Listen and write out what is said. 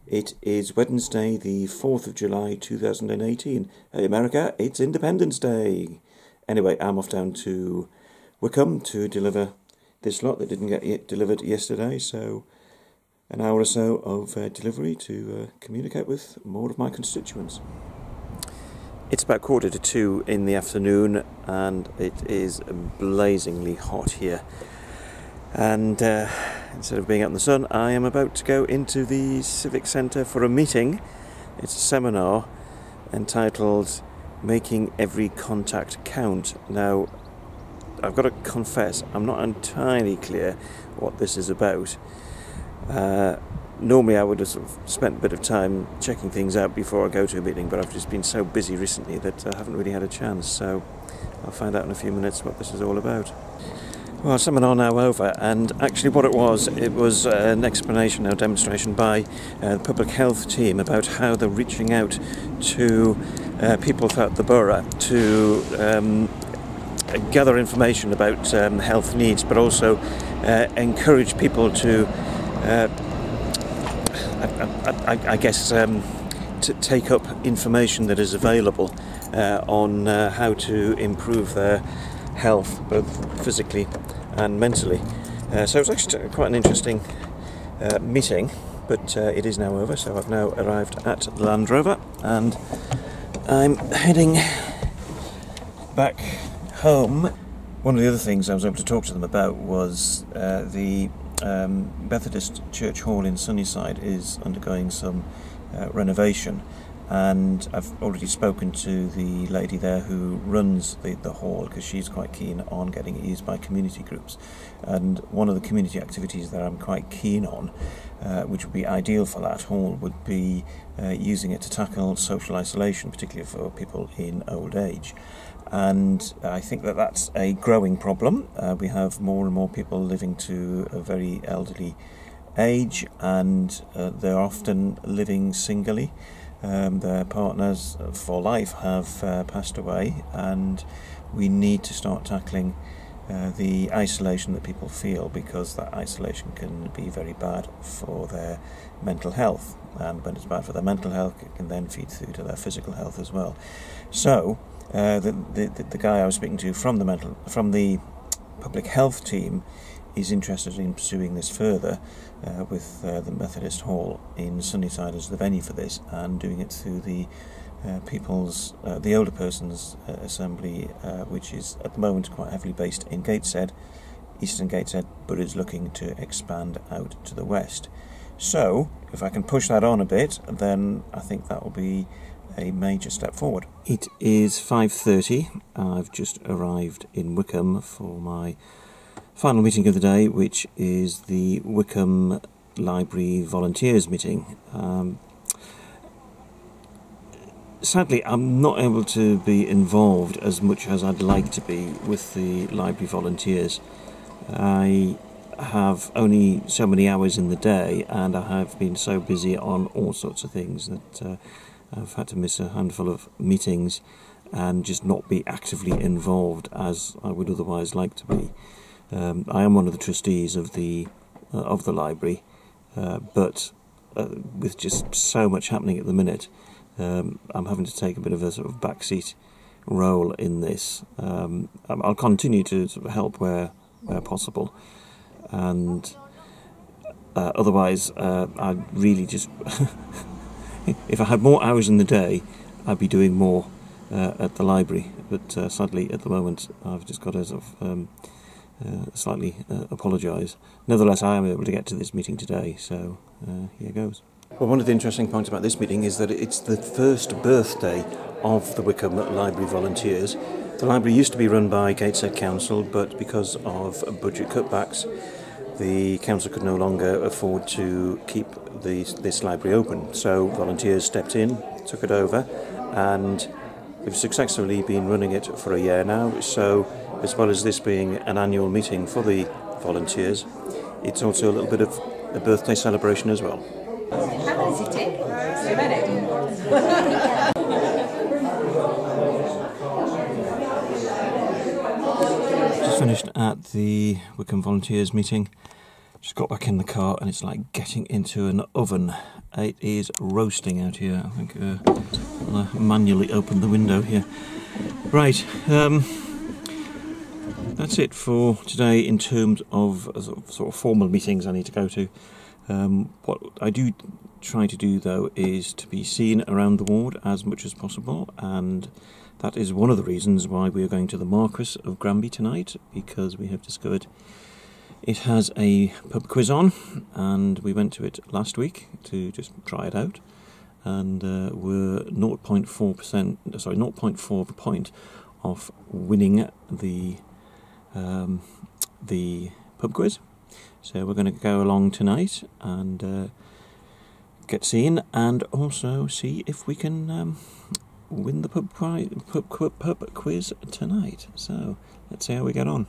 It is Wednesday, the 4th of July 2018. Hey America, it's Independence Day. Anyway, I'm off down to Wickham to deliver this lot that didn't get delivered yesterday, so an hour or so of delivery to communicate with more of my constituents. It's about 1:45 in the afternoon and it is blazingly hot here. And instead of being out in the sun, I am about to go into the Civic Centre for a meeting. It's a seminar entitled Making Every Contact Count. Now, I've got to confess, I'm not entirely clear what this is about. Normally I would have sort of spent a bit of time checking things out before I go to a meeting, but I've just been so busy recently that I haven't really had a chance, so I'll find out in a few minutes what this is all about. Well, seminar now over, and actually what it was an explanation or demonstration by the public health team about how they're reaching out to people throughout the borough to gather information about health needs, but also encourage people to, I guess, to take up information that is available on how to improve their health, both physically and mentally. So it was actually quite an interesting meeting, but it is now over, so I've now arrived at the Land Rover and I'm heading back home. One of the other things I was able to talk to them about was the Methodist Church Hall in Sunnyside is undergoing some renovation, and I've already spoken to the lady there who runs the hall, because she's quite keen on getting it used by community groups. And one of the community activities that I'm quite keen on, which would be ideal for that hall, would be using it to tackle social isolation, particularly for people in old age. And I think that that's a growing problem. We have more and more people living to a very elderly age, and they're often living singly. Their partners for life have passed away, and we need to start tackling the isolation that people feel, because that isolation can be very bad for their mental health, and when it's bad for their mental health, it can then feed through to their physical health as well. So the guy I was speaking to from the public health team is interested in pursuing this further with the Methodist Hall in Sunnyside as the venue for this, and doing it through the the older persons assembly, which is at the moment quite heavily based in Gateshead, Eastern Gateshead, but is looking to expand out to the west. So if I can push that on a bit, then I think that will be a major step forward. It is 5:30. I've just arrived in Wickham for my final meeting of the day, which is the Wickham Library Volunteers meeting. Sadly, I'm not able to be involved as much as I'd like to be with the library volunteers. I have only so many hours in the day, and I have been so busy on all sorts of things that I've had to miss a handful of meetings and just not be actively involved as I would otherwise like to be. I am one of the trustees of the library, but with just so much happening at the minute, I'm having to take a bit of a sort of backseat role in this. I'll continue to sort of help where possible, and otherwise I'd really just if I had more hours in the day, I'd be doing more at the library, but sadly at the moment I've just got to sort of slightly apologise. Nevertheless, I am able to get to this meeting today, so here goes. Well, one of the interesting points about this meeting is that it's the first birthday of the Wickham Library Volunteers. The library used to be run by Gateshead Council, but because of budget cutbacks, the council could no longer afford to keep this library open. So volunteers stepped in, took it over, and we've successfully been running it for a year now. So as well as this being an annual meeting for the volunteers, it's also a little bit of a birthday celebration as well. How long does it take? A minute. Just finished at the Wickham Volunteers meeting. Just got back in the car and it's like getting into an oven. It is roasting out here. I think I'll manually open the window here. Right, that's it for today in terms of sort of formal meetings I need to go to. What I do try to do though is to be seen around the ward as much as possible, and that is one of the reasons why we are going to the Marquis of Granby tonight, because we have discovered it has a pub quiz on, and we went to it last week to just try it out, and we're 0.4 point off winning the pub quiz. So we're going to go along tonight and get seen, and also see if we can win the pub quiz tonight. So let's see how we get on.